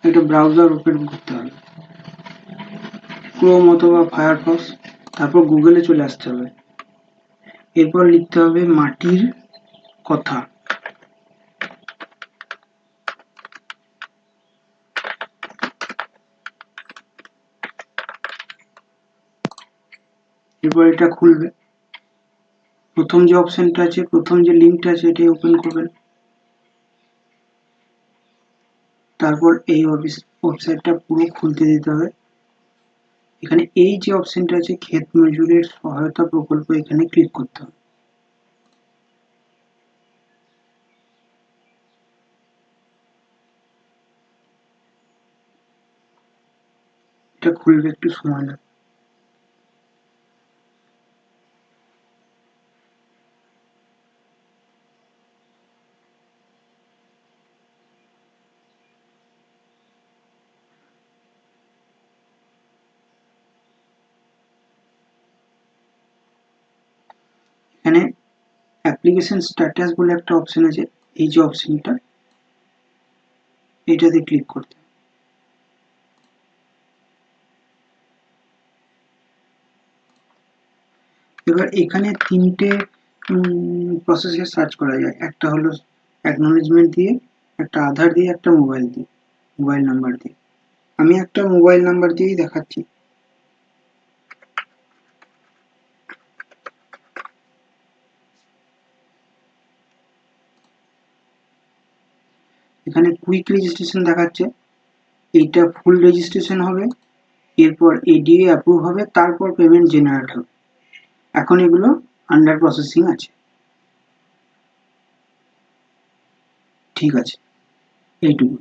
একটা browser open করতে হবে, ক্রোম অথবা ফায়ারফক্স, তারপর গুগলে চলে আসতে হবে। এরপর লিখতে হবে মাটির কথা। এরপর এটা খুলবে, প্রথম যে অপশনটা আছে, প্রথম যে লিঙ্কটা আছে এটাই ওপেন করবেন। তারপর এই ওয়েবসাইটটা পুরো খুলতে দিতে হবে। এখানে এই যে অপশনটা আছে ক্ষেত মজুরের সহায়তা প্রকল্প, এখানে ক্লিক করতে হবে। এটা খুলবে, একটু সময় লাগবে। এখানে অ্যাপ্লিকেশন স্ট্যাটাস বলে একটা অপশন আছে, এই যে অপশনটা, এটাতে ক্লিক করতে হবে। এবার এখানে তিনটে প্রসেসে সার্চ করা যায়, একটা হলো অ্যাকনলেজমেন্ট দিয়ে, একটা আধার দিয়ে, একটা মোবাইল নাম্বার দিয়ে। আমি একটা মোবাইল নাম্বার দিয়েই দেখাচ্ছি। এখানে কুইক রেজিস্ট্রেশন দেখাচ্ছে, এইটা ফুল রেজিস্ট্রেশন হবে, এরপর এডিএ অ্যাপ্রুভ হবে, তারপর পেমেন্ট জেনারেট হবে। এখন এগুলো আন্ডার প্রসেসিং আছে। ঠিক আছে, এইটুকু।